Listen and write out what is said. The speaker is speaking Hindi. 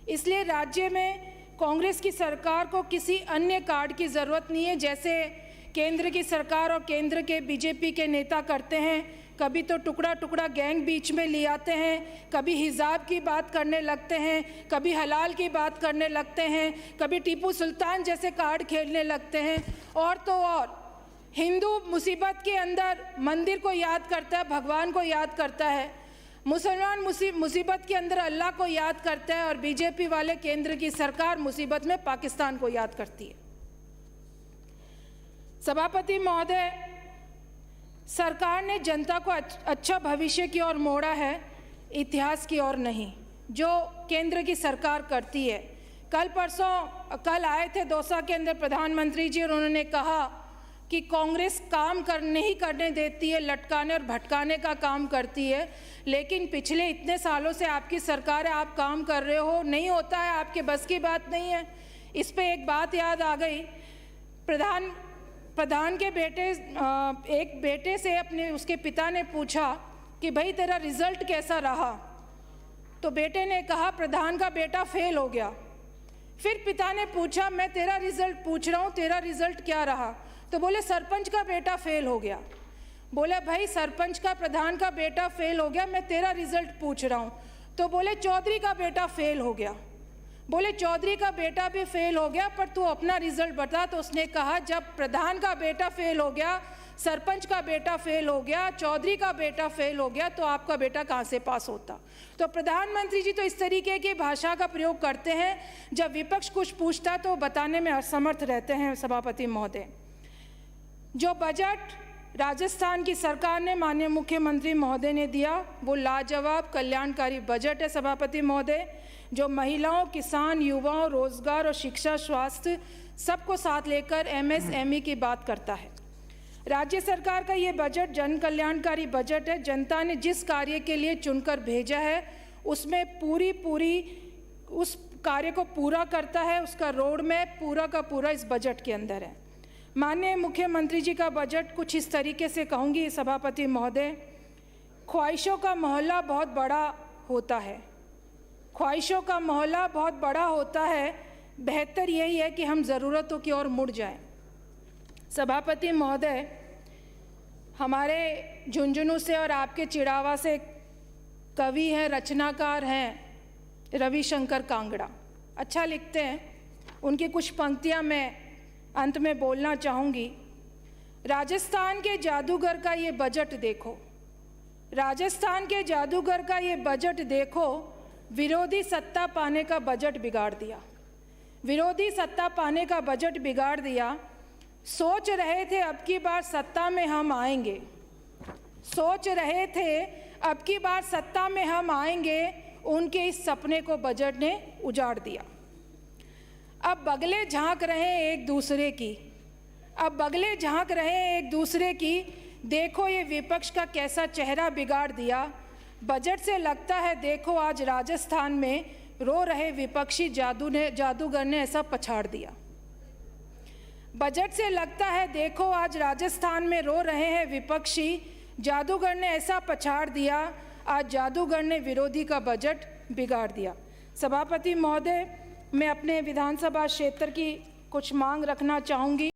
इसलिए राज्य में कांग्रेस की सरकार को किसी अन्य कार्ड की ज़रूरत नहीं है, जैसे केंद्र की सरकार और केंद्र के बीजेपी के नेता करते हैं। कभी तो टुकड़ा टुकड़ा गैंग बीच में ले आते हैं, कभी हिजाब की बात करने लगते हैं, कभी हलाल की बात करने लगते हैं, कभी टीपू सुल्तान जैसे कार्ड खेलने लगते हैं। और तो और हिंदू मुसीबत के अंदर मंदिर को याद करता है, भगवान को याद करता है, मुसलमान मुसीबत के अंदर अल्लाह को याद करता है, और बीजेपी वाले केंद्र की सरकार मुसीबत में पाकिस्तान को याद करती है। सभापति महोदय, सरकार ने जनता को अच्छा भविष्य की ओर मोड़ा है, इतिहास की ओर नहीं, जो केंद्र की सरकार करती है। कल आए थे दौसा के अंदर प्रधानमंत्री जी, और उन्होंने कहा कि कांग्रेस काम नहीं करने देती है, लटकाने और भटकाने का काम करती है। लेकिन पिछले इतने सालों से आपकी सरकार है, आप काम कर रहे हो, नहीं होता है, आपके बस की बात नहीं है। इस पे एक बात याद आ गई, प्रधान के एक बेटे से उसके पिता ने पूछा कि भाई तेरा रिजल्ट कैसा रहा, तो बेटे ने कहा प्रधान का बेटा फेल हो गया। फिर पिता ने पूछा मैं तेरा रिजल्ट पूछ रहा हूँ, तेरा रिजल्ट क्या रहा, तो बोले सरपंच का बेटा फेल हो गया। बोले भाई सरपंच का प्रधान का बेटा फेल हो गया, मैं तेरा रिजल्ट पूछ रहा हूँ, तो बोले चौधरी का बेटा फेल हो गया। बोले चौधरी का बेटा भी फेल हो गया, पर तू अपना रिजल्ट बता। तो उसने कहा जब प्रधान का बेटा फेल हो गया, सरपंच का बेटा फेल हो गया, चौधरी का बेटा फेल हो गया, तो आपका बेटा कहाँ से पास होता। तो प्रधानमंत्री जी तो इस तरीके की भाषा का प्रयोग करते हैं, जब विपक्ष कुछ पूछता तो बताने में असमर्थ रहते हैं। सभापति महोदय, जो बजट राजस्थान की सरकार ने माननीय मुख्यमंत्री महोदय ने दिया, वो लाजवाब कल्याणकारी बजट है। सभापति महोदय, जो महिलाओं, किसान, युवाओं, रोजगार और शिक्षा, स्वास्थ्य सबको साथ लेकर MSME की बात करता है। राज्य सरकार का ये बजट जन कल्याणकारी बजट है। जनता ने जिस कार्य के लिए चुनकर भेजा है, उसमें पूरी उस कार्य को पूरा करता है। उसका रोड मैप पूरा का पूरा इस बजट के अंदर है। माननीय मुख्यमंत्री जी का बजट कुछ इस तरीके से कहूँगी सभापति महोदय, ख्वाहिशों का मोहल्ला बहुत बड़ा होता है, ख्वाहिशों का मोहल्ला बहुत बड़ा होता है, बेहतर यही है कि हम ज़रूरतों की ओर मुड़ जाएं। सभापति महोदय, हमारे झुंझुनू से और आपके चिड़ावा से कवि हैं, रचनाकार हैं रविशंकर कांगड़ा, अच्छा लिखते हैं। उनकी कुछ पंक्तियां मैं अंत में बोलना चाहूँगी। राजस्थान के जादूगर का ये बजट देखो, राजस्थान के जादूगर का ये बजट देखो, विरोधी सत्ता पाने का बजट बिगाड़ दिया, विरोधी सत्ता पाने का बजट बिगाड़ दिया। सोच रहे थे अब की बार सत्ता में हम आएंगे, सोच रहे थे अब की बार सत्ता में हम आएंगे, उनके इस सपने को बजट ने उजाड़ दिया। अब बगले झांक रहे हैं एक दूसरे की, अब बगले झांक रहे हैं एक दूसरे की, देखो ये विपक्ष का कैसा चेहरा बिगाड़ दिया। बजट से लगता है देखो आज राजस्थान में रो रहे विपक्षी जादूगर ने ऐसा पछाड़ दिया। बजट से लगता है देखो आज राजस्थान में रो रहे हैं विपक्षी, जादूगर ने ऐसा पछाड़ दिया, आज जादूगर ने विरोधी का बजट बिगाड़ दिया। सभापति महोदय, मैं अपने विधानसभा क्षेत्र की कुछ मांग रखना चाहूँगी।